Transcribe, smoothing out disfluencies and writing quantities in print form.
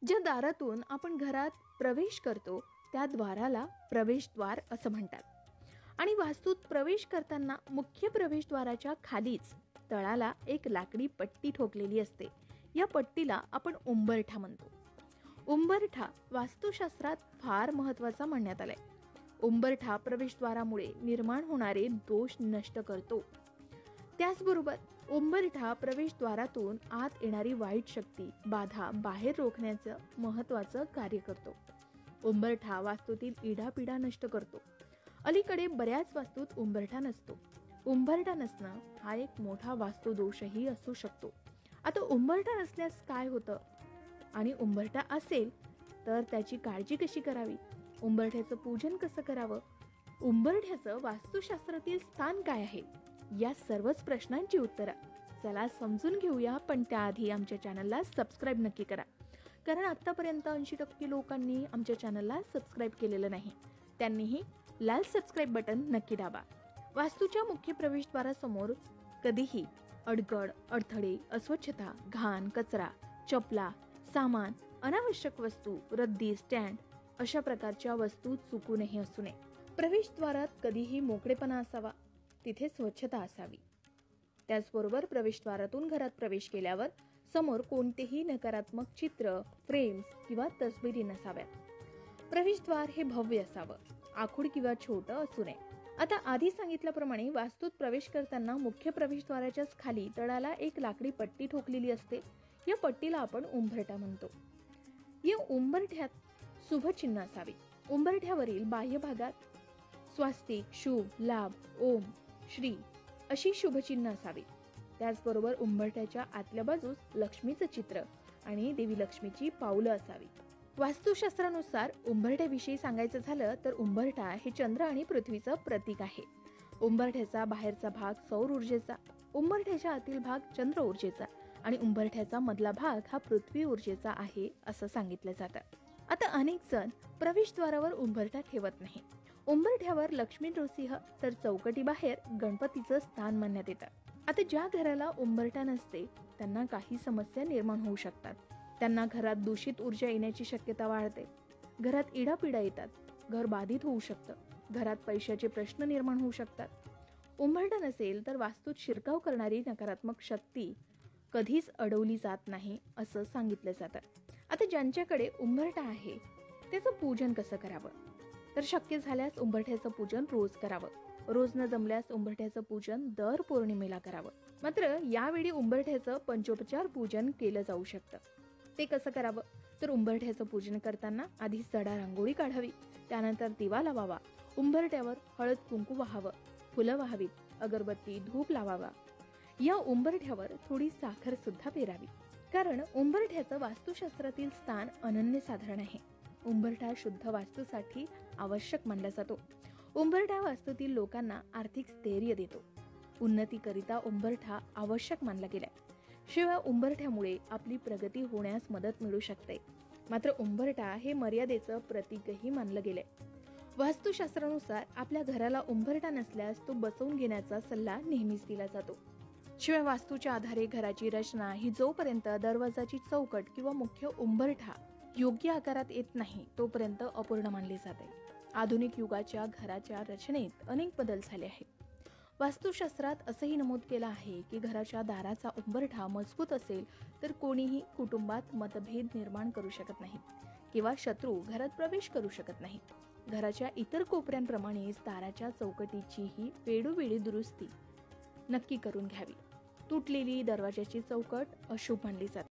ज्या दारातून आपण घरात प्रवेश करतो त्या द्वाराला प्रवेशद्वार असं म्हणतात. आणि वास्तूत प्रवेश करताना मुख्य प्रवेशद्वाराच्या खालीच तळाला एक लाकडी पट्टी ठोकलेली असते. या पट्टीला आपण उंबरठा म्हणतो. उंबरठा वास्तुशास्त्रात फार महत्त्वाचा मानण्यात आलाय. उंबरठा प्रवेशद्वारामुळे निर्माण होणारे दोष नष्ट करतो. त्याचबरोबर उंबरठा प्रवेशद्वारातून आत येणारी वाईट शक्ती, बाधा बाहेर रोखण्याचं महत्त्वाचं कार्य करतो. उंबरठा वास्तूतील इडापिडा नष्ट करतो. अलीकडे बऱ्याच वास्तूत उंबरठा नसतो. उंबरठा नसणं हा एक मोठा वास्तुदोषही असू शकतो. आता उंबरठा नसल्यास काय होतं आणि उंबरठा असेल तर त्याची काळजी कशी करावी, उंबरठ्याचं पूजन कसं करावं, उंबरठ्याचं वास्तुशास्त्रातील स्थान काय आहे, या सर्वच प्रश्नांची उत्तरं चला समजून घेऊया. पण त्याआधी आमच्या चॅनलला सबस्क्राईब नक्की करा, कारण आतापर्यंत 80% लोकांनी आमच्या चॅनलला सबस्क्राईब केलेलं नाही. त्यांनीही लाल सबस्क्राईब बटन नक्की दाबा. वास्तूच्या मुख्य प्रवेशद्वारासमोर कधीही अडगड, अडथळे, अस्वच्छता, घाण, कचरा, चपला, सामान, अनावश्यक वस्तू, रद्दी, स्टँड अशा प्रकारच्या वस्तू चुकूनही असू नये. प्रवेशद्वारात कधीही मोकळेपणा असावा, तिथे स्वच्छता असावी. त्याचबरोबर प्रवेशद्वारातून घरात प्रवेश केल्यावर समोर कोणतेही नकारात्मक चित्र, फ्रेम्स किंवा तस्बिरी नसाव्यात. प्रवेशद्वार हे भव्य असावं, आखूड किंवा छोटं असू नये. आता आधी सांगितल्याप्रमाणे वास्तूत प्रवेश करताना मुख्य प्रवेशद्वाराच्याच खाली तळाला एक लाकडी पट्टी ठोकलेली असते. या पट्टीला आपण उंबरठा म्हणतो. या उंबरठ्यात शुभचिन्ह असावे. उंबरठ्यावरील बाह्य भागात स्वास्तिक, शुभ, लाभ, ओम, श्री अशी शुभचिन्ह असावी. त्याचबरोबर उंबरठ्याच्या आतल्या बाजूस लक्ष्मीचं चित्र आणि देवी लक्ष्मीची पावलं असावी. वास्तुशास्त्रानुसार उंबरठ्याविषयी सांगायचं झालं तर उंबरठा हे चंद्र आणि पृथ्वीचं प्रतीक आहे. उंबरठ्याचा बाहेरचा भाग सौर ऊर्जेचा, उंबरठ्याच्या आतील भाग चंद्र ऊर्जेचा आणि उंबरठ्याचा मधला भाग हा पृथ्वी ऊर्जेचा आहे असं सांगितलं जातं. आता अनेक जण प्रवेशद्वारावर उंबरठा ठेवत नाही. उंबरठ्यावर लक्ष्मी नृसिंह तर चौकटी बाहेर गणपतीचं स्थान मानण्यात येतं. आता ज्या घराला उंबरठा नसते त्यांना काही समस्या निर्माण होऊ शकतात. त्यांना घरात दूषित ऊर्जा येण्याची शक्यता वाढते. घरात इडापिडा येतात. घर बाधित होऊ शकतं. घरात पैशाचे प्रश्न निर्माण होऊ शकतात. उंबरठा नसेल तर वास्तूत शिरकाव करणारी नकारात्मक शक्ती कधीच अडवली जात नाही असं सांगितलं जातं. आता ज्यांच्याकडे उंबरठा आहे त्याचं पूजन कसं करावं, तर शक्य झाल्यास उंबरठ्याचं पूजन रोज करावं. रोज न जमल्यास उंबरठ्याचं पूजन दर पौर्णिमेला करावं. मात्र यावेळी उंबरठ्याचं पंचोपचार पूजन केलं जाऊ शकतं. ते कसं करावं, तर उंबरठ्याचं पूजन करताना आधी सडा रांगोळी काढावी, त्यानंतर दिवा लावावा, उंबरठ्यावर हळद कुंकू वाहावं, फुलं वाहावीत, अगरबत्ती धूप लावावा. या उंबरठ्यावर थोडी साखर सुद्धा पेरावी, कारण उंबरठ्याचं वास्तुशास्त्रातील स्थान अनन्यसाधारण आहे. उंबरठा शुद्ध वास्तूसाठी आवश्यक मानला जातो. उंबरठा वास्तूतील लोकांना आर्थिक स्थैर्य देतो. उन्नतीकरिता उंबरठा आवश्यक मानला गेलाय. शिवाय उंबरठ्यामुळे आपली प्रगती होण्यास मदत मिळू शकते. मात्र उंबरठा हे मर्यादेचं प्रतीकही मानलं गेलंय. वास्तुशास्त्रानुसार आपल्या घराला उंबरठा नसल्यास तो बसवून घेण्याचा सल्ला नेहमीच दिला जातो. शिवाय वास्तूच्या आधारे घराची रचना ही जोपर्यंत दरवाजाची चौकट किंवा मुख्य उंबरठा योग्य आकारात येत नाही तोपर्यंत अपूर्ण मानली जाते. आधुनिक युगाच्या घराच्या रचनेत अनेक बदल झाले आहेत. वास्तुशास्त्रात असंही नमूद केलं आहे की घराच्या दाराचा उंबरठा मजबूत असेल तर कोणीही कुटुंबात मतभेद निर्माण करू शकत नाही किंवा शत्रू घरात प्रवेश करू शकत नाही. घराच्या इतर कोपऱ्यांप्रमाणेच दाराच्या चौकटीचीही वेळोवेळी दुरुस्ती नक्की करून घ्यावी. तुटलेली दरवाजाची चौकट अशुभ मानली जाते.